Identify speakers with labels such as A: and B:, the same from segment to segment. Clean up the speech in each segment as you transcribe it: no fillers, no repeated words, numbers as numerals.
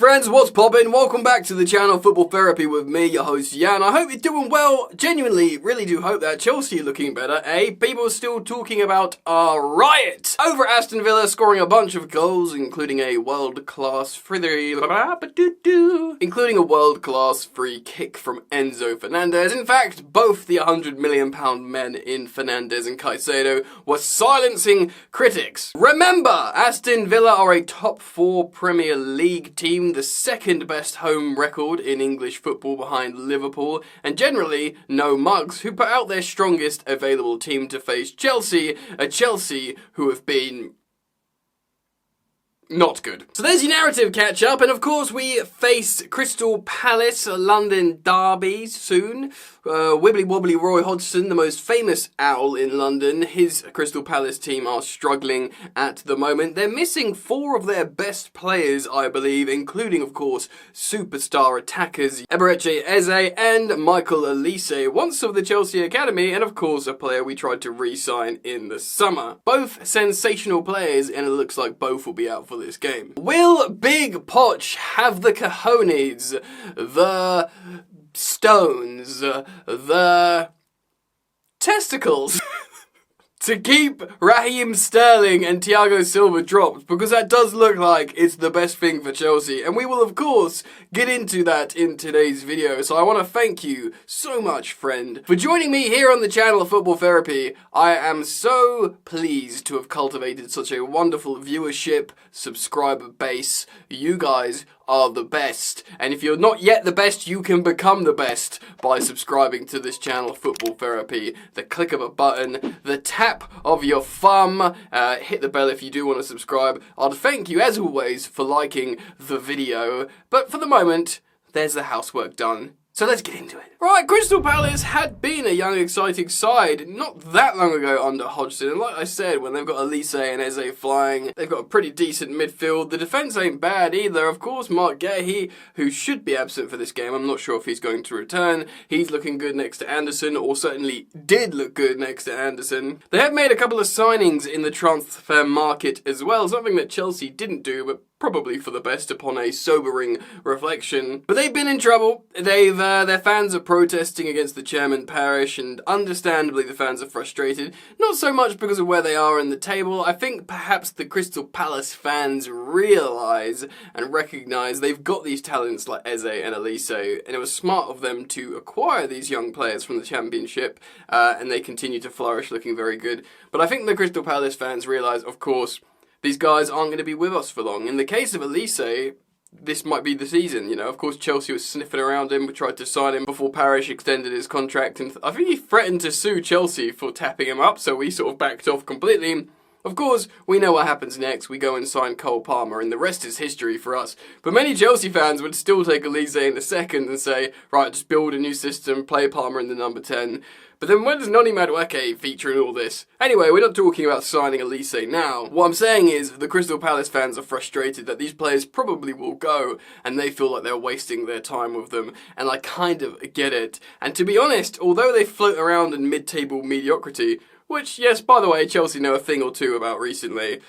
A: friends, what's poppin'? Welcome back to the channel Football Therapy with me, your host Jan. I hope you're doing well. Genuinely, really do hope that Chelsea are looking better, eh? People are still talking about a riot over Aston Villa scoring a bunch of goals, including a world-class free kick from Enzo Fernandez. In fact, both the £100 million men in Fernandez and Caicedo were silencing critics. Remember, Aston Villa are a top 4 Premier League team, the second best home record in English football behind Liverpool, and generally no mugs, who put out their strongest available team to face Chelsea, a Chelsea who have been not good. So there's your narrative catch up, and of course we face Crystal Palace, a London derby soon. Wibbly wobbly Roy Hodgson, the most famous owl in London, his Crystal Palace team are struggling at the moment. They're missing 4 of their best players, I believe, including, of course, superstar attackers Eberechi Eze and Michael Olise, once of the Chelsea Academy, and of course a player we tried to re-sign in the summer. Both sensational players, and it looks like both will be out for this game. Will Big Poch have the cojones, the stones, the testicles to keep Raheem Sterling and Thiago Silva dropped? Because that does look like it's the best thing for Chelsea, and we will of course get into that in today's video. So I want to thank you so much, friend, for joining me here on the channel of Football Therapy. I am so pleased to have cultivated such a wonderful viewership, subscriber base. You guys are the best, and if you're not yet the best, you can become the best by subscribing to this channel, Football Therapy. The click of a button, the tap of your thumb, hit the bell if you do want to subscribe. I'd thank you as always for liking the video, but for the moment, there's the housework done. So let's get into it. Right, Crystal Palace had been a young, exciting side not that long ago under Hodgson. And like I said, when they've got Olise and Eze flying, they've got a pretty decent midfield. The defence ain't bad either. Of course, Mark Guehi, who should be absent for this game, I'm not sure if he's going to return. He's looking good next to Anderson, or certainly did look good next to Anderson. They have made a couple of signings in the transfer market as well, something that Chelsea didn't do, but probably for the best upon a sobering reflection. But they've been in trouble. Their fans are protesting against the chairman parish, and understandably the fans are frustrated. Not so much because of where they are in the table. I think perhaps the Crystal Palace fans realise and recognise they've got these talents like Eze and Olise, and it was smart of them to acquire these young players from the Championship, and they continue to flourish, looking very good. But I think the Crystal Palace fans realise, of course, these guys aren't going to be with us for long. In the case of Olise, this might be the season, you know. Of course, Chelsea was sniffing around him. We tried to sign him before Parish extended his contract, and I think he threatened to sue Chelsea for tapping him up, so we sort of backed off completely. Of course, we know what happens next. We go and sign Cole Palmer, and the rest is history for us. But many Chelsea fans would still take Olise in the second and say, right, just build a new system, play Palmer in the number 10. But then when does Noni Madueke feature in all this? Anyway, we're not talking about signing Olise now. What I'm saying is the Crystal Palace fans are frustrated that these players probably will go, and they feel like they're wasting their time with them, and I kind of get it. And to be honest, although they float around in mid-table mediocrity, which, yes, by the way, Chelsea know a thing or two about recently,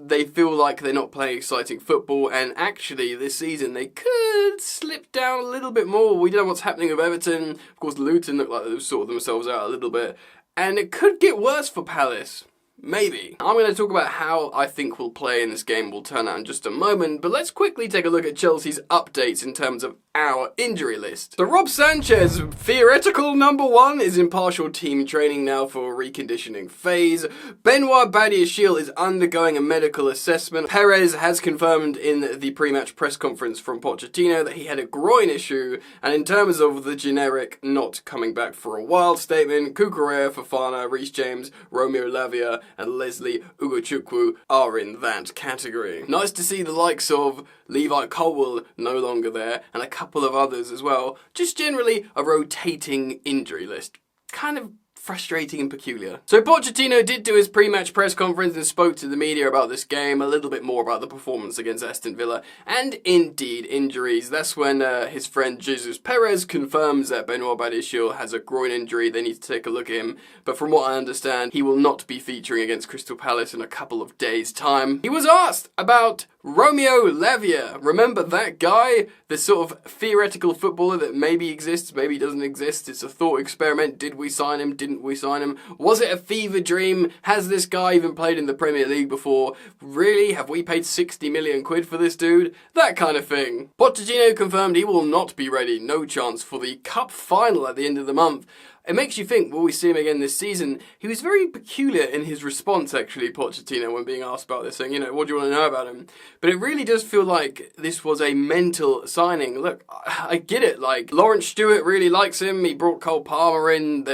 A: they feel like they're not playing exciting football, and actually this season they could slip down a little bit more. We don't know what's happening with Everton. Of course, Luton look like they've sorted themselves out a little bit, and it could get worse for Palace. Maybe. I'm going to talk about how I think we'll play in this game will turn out in just a moment, but let's quickly take a look at Chelsea's updates in terms of our injury list. So Rob Sanchez, theoretical number 1, is in partial team training now for a reconditioning phase. Benoit Badiashile is undergoing a medical assessment. Perez has confirmed in the pre-match press conference from Pochettino that he had a groin issue, and in terms of the generic not coming back for a while statement, Cucurella, Fofana, Reece James, Romeo Lavia, and Leslie Ugochukwu are in that category. Nice to see the likes of Levi Colwill no longer there, and a couple of others as well. Just generally a rotating injury list. Kind of frustrating and peculiar. So Pochettino did do his pre-match press conference and spoke to the media about this game, a little bit more about the performance against Aston Villa, and indeed injuries. That's when his friend Jesus Perez confirms that Benoit Badiashile has a groin injury. They need to take a look at him, but from what I understand, he will not be featuring against Crystal Palace in a couple of days' time. He was asked about Romeo Lavia. Remember that guy? The sort of theoretical footballer that maybe exists, maybe doesn't exist. It's a thought experiment. Did we sign him? Didn't we sign him? Was it a fever dream? Has this guy even played in the Premier League before? Really? Have we paid 60 million quid for this dude? That kind of thing. Pochettino confirmed he will not be ready. No chance for the cup final at the end of the month. It makes you think, will we see him again this season? He was very peculiar in his response, actually, Pochettino, when being asked about this, saying, what do you want to know about him? But it really does feel like this was a mental signing. Look, I get it, Lawrence Stewart really likes him. He brought Cole Palmer in.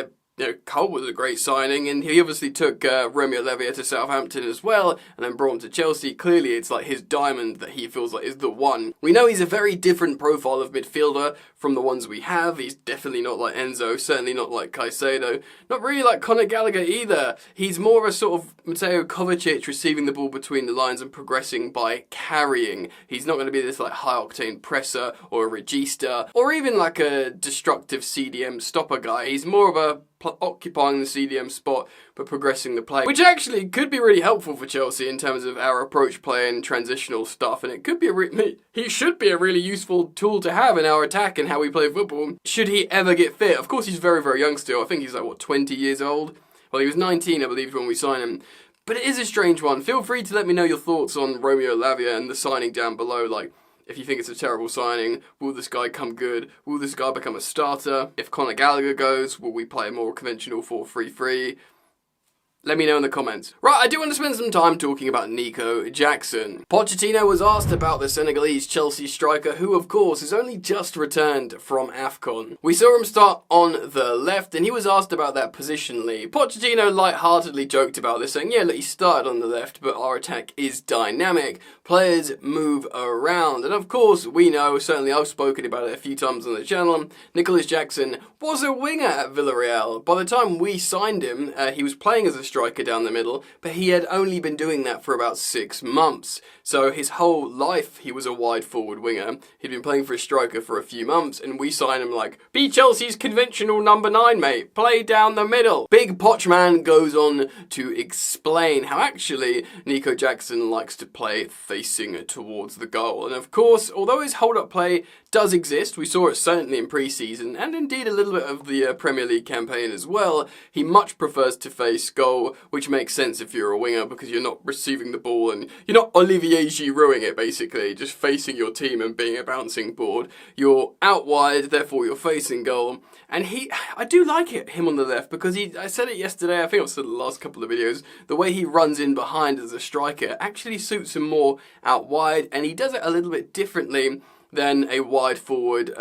A: Cole was a great signing, and he obviously took Romeo Lavia to Southampton as well, and then brought him to Chelsea. Clearly, it's like his diamond that he feels like is the one. We know he's a very different profile of midfielder from the ones we have. He's definitely not like Enzo, certainly not like Caicedo, not really like Conor Gallagher either. He's more of a sort of Mateo Kovacic, receiving the ball between the lines and progressing by carrying. He's not going to be this like high-octane presser or a regista, or even like a destructive CDM stopper guy. He's more of a occupying the CDM spot but progressing the play, which actually could be really helpful for Chelsea in terms of our approach play and transitional stuff, and it could be he should be a really useful tool to have in our attack and how we play football should he ever get fit. Of course, he's very, very young still. I think he's 20 years old? Well, he was 19, I believe, when we signed him. But it is a strange one. Feel free to let me know your thoughts on Romeo Lavia and the signing down below. If you think it's a terrible signing, will this guy come good? Will this guy become a starter? If Conor Gallagher goes, will we play a more conventional 4-3-3? Let me know in the comments. Right, I do want to spend some time talking about Nico Jackson. Pochettino was asked about the Senegalese Chelsea striker, who of course has only just returned from AFCON. We saw him start on the left, and he was asked about that positionally. Pochettino lightheartedly joked about this, saying, yeah, look, he started on the left, but our attack is dynamic. Players move around. And of course, we know, certainly I've spoken about it a few times on the channel, Nicolas Jackson was a winger at Villarreal. By the time we signed him, he was playing as a striker down the middle, but he had only been doing that for about 6 months. So his whole life, he was a wide forward winger. He'd been playing for a striker for a few months, and we signed him be Chelsea's conventional number 9, mate. Play down the middle. Big Pochman goes on to explain how actually Nico Jackson likes to play facing towards the goal. And of course, although his hold-up play does exist, we saw it certainly in pre-season, and indeed a little bit of the Premier League campaign as well, he much prefers to face goal, which makes sense if you're a winger, because you're not receiving the ball and you're not Olivier Girouding it, basically, just facing your team and being a bouncing board. You're out wide, therefore you're facing goal. And I do like him on the left, because I said it yesterday, I think I've said it in the last couple of videos, the way he runs in behind as a striker actually suits him more out wide, and he does it a little bit differently than a wide forward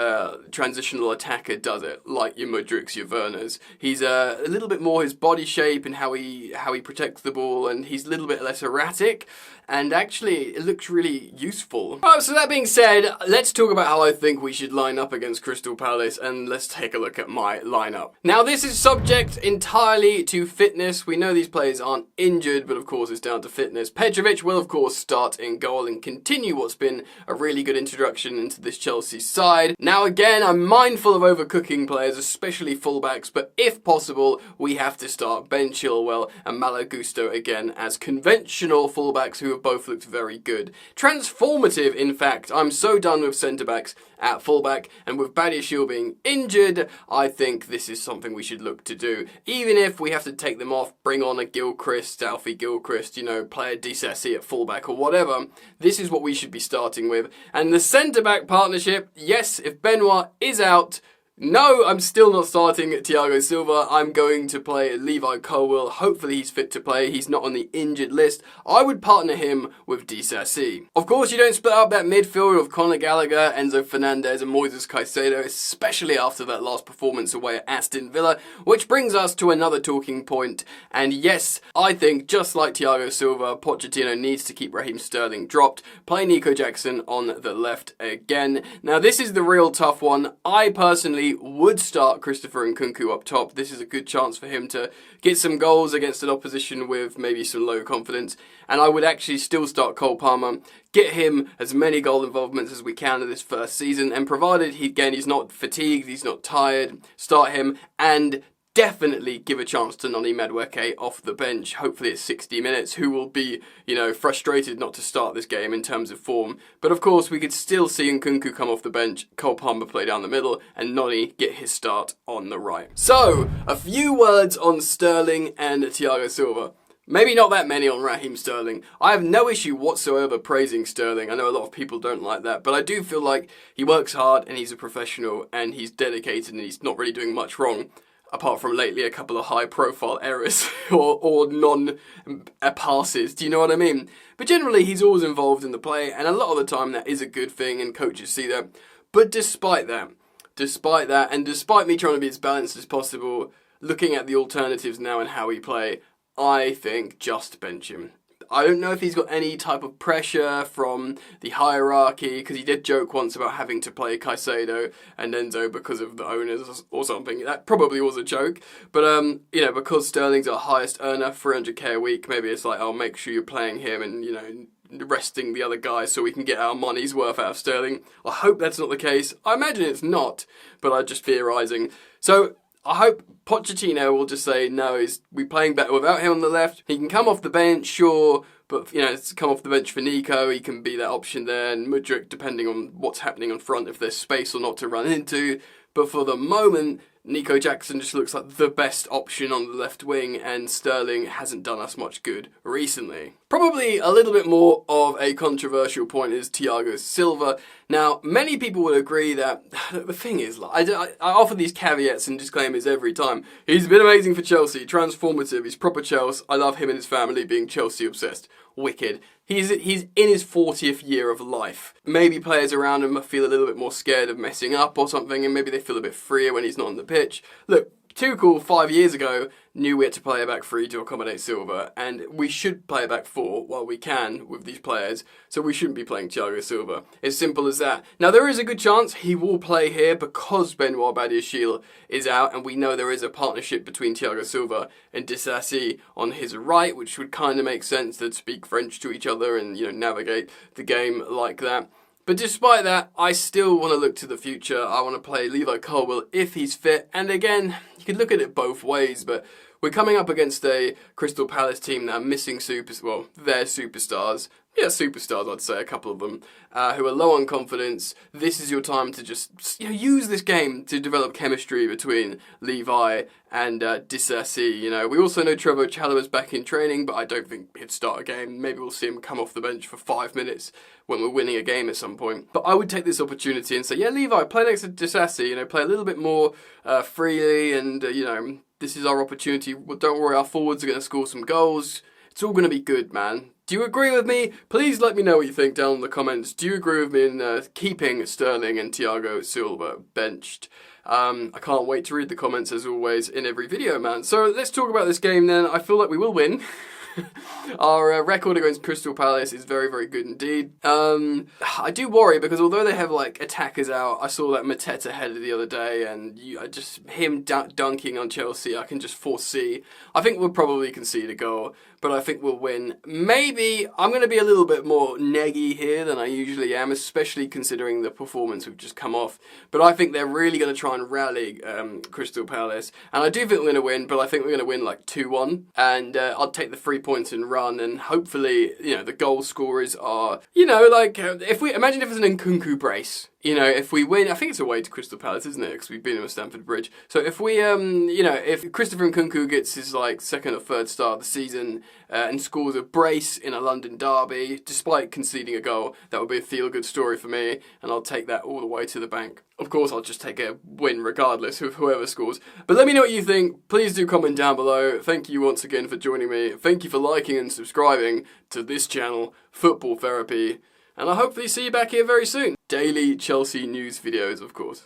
A: transitional attacker does it, like your Mudryks, your Werners. He's a little bit more his body shape and how he protects the ball, and he's a little bit less erratic, and actually it looks really useful. Alright, so that being said, let's talk about how I think we should line up against Crystal Palace, and let's take a look at my lineup. Now, this is subject entirely to fitness. We know these players aren't injured, but of course it's down to fitness. Petrovic will of course start in goal and continue what's been a really good introduction into this Chelsea side. Now again, I'm mindful of overcooking players, especially fullbacks, but if possible, we have to start Ben Chilwell and Malo Gusto again as conventional fullbacks who have both looked very good. Transformative, in fact. I'm so done with centre-backs at fullback, and with Badiashile being injured, I think this is something we should look to do. Even if we have to take them off, bring on a Gilchrist, Alfie Gilchrist, play a Disasi at fullback or whatever, this is what we should be starting with. And the centre-back partnership, yes, if Benoit is out, no, I'm still not starting Thiago Silva. I'm going to play Levi Colwill. Hopefully he's fit to play. He's not on the injured list. I would partner him with Disasi. Of course, you don't split up that midfield of Conor Gallagher, Enzo Fernandez and Moises Caicedo, especially after that last performance away at Aston Villa, which brings us to another talking point. And yes, I think, just like Thiago Silva, Pochettino needs to keep Raheem Sterling dropped, play Nico Jackson on the left again. Now, this is the real tough one. I personally would start Christopher Nkunku up top. This is a good chance for him to get some goals against an opposition with maybe some low confidence. And I would actually still start Cole Palmer, get him as many goal involvements as we can in this first season, and provided he's not fatigued, he's not tired, start him, and definitely give a chance to Noni Madueke off the bench, hopefully at 60 minutes, who will be, frustrated not to start this game in terms of form. But of course, we could still see Nkunku come off the bench, Cole Palmer play down the middle, and Noni get his start on the right. So, a few words on Sterling and Thiago Silva. Maybe not that many on Raheem Sterling. I have no issue whatsoever praising Sterling. I know a lot of people don't like that, but I do feel like he works hard and he's a professional and he's dedicated and he's not really doing much wrong. Apart from lately a couple of high-profile errors or non-passes, do you know what I mean? But generally, he's always involved in the play, and a lot of the time that is a good thing, and coaches see that. But despite that, and despite me trying to be as balanced as possible, looking at the alternatives now and how we play, I think just bench him. I don't know if he's got any type of pressure from the hierarchy, because he did joke once about having to play Caicedo and Enzo because of the owners or something. That probably was a joke. But, because Sterling's our highest earner, 300k a week, maybe it's like, I'll make sure you're playing him and, resting the other guys so we can get our money's worth out of Sterling. I hope that's not the case. I imagine it's not, but I'm just theorising. So I hope Pochettino will just say, no, we're playing better without him on the left. He can come off the bench, sure, but, come off the bench for Nico. He can be that option there, and Mudryk, depending on what's happening on front, if there's space or not to run into. But for the moment, Nico Jackson just looks like the best option on the left wing, and Sterling hasn't done us much good recently. Probably a little bit more of a controversial point is Thiago Silva. Now, many people would agree that, the thing is, I offer these caveats and disclaimers every time. He's been amazing for Chelsea, transformative, he's proper Chelsea. I love him and his family being Chelsea obsessed. Wicked. He's in his 40th year of life. Maybe players around him feel a little bit more scared of messing up or something, and maybe they feel a bit freer when he's not on the pitch. Look, Tuchel 5 years ago knew we had to play a back three to accommodate Silva, and we should play a back four while we can with these players, so we shouldn't be playing Thiago Silva. It's simple as that. Now, there is a good chance he will play here because Benoit Badiashile is out, and we know there is a partnership between Thiago Silva and Disasi on his right, which would kind of make sense. They'd speak French to each other and, navigate the game like that. But despite that, I still want to look to the future. I want to play Levi Colwill if he's fit. And again, you could look at it both ways, but we're coming up against a Crystal Palace team that are missing their superstars. Yeah, superstars, I'd say, a couple of them, who are low on confidence. This is your time to just use this game to develop chemistry between Levi and Disasi. We also know Trevor Chalobah's back in training, but I don't think he'd start a game. Maybe we'll see him come off the bench for 5 minutes when we're winning a game at some point. But I would take this opportunity and say, yeah, Levi, play next to Disasi, play a little bit more freely, and, this is our opportunity. Don't worry, our forwards are going to score some goals. It's all going to be good, man. Do you agree with me? Please let me know what you think down in the comments. Do you agree with me in keeping Sterling and Thiago Silva benched? I can't wait to read the comments as always in every video, man. So let's talk about this game then. I feel like we will win. Our record against Crystal Palace is very, very good indeed. I do worry because although they have attackers out, I saw that Mateta header the other day, and him dunking on Chelsea, I can just foresee. I think we'll probably concede a goal, but I think we'll win. Maybe I'm going to be a little bit more neggy here than I usually am, especially considering the performance we've just come off. But I think they're really going to try and rally Crystal Palace, and I do think we're going to win, but I think we're going to win 2-1, and I'll take the 3 points and run, and hopefully, the goal scorers are, if we imagine if it's an Nkunku brace. If we win, I think it's away to Crystal Palace, isn't it? Because we've been at Stamford Bridge. So if we, if Christopher Nkunku gets his second or third start of the season and scores a brace in a London derby, despite conceding a goal, that would be a feel-good story for me, and I'll take that all the way to the bank. Of course, I'll just take a win regardless of whoever scores. But let me know what you think. Please do comment down below. Thank you once again for joining me. Thank you for liking and subscribing to this channel, Football Therapy. And I'll hopefully see you back here very soon. Daily Chelsea news videos, of course.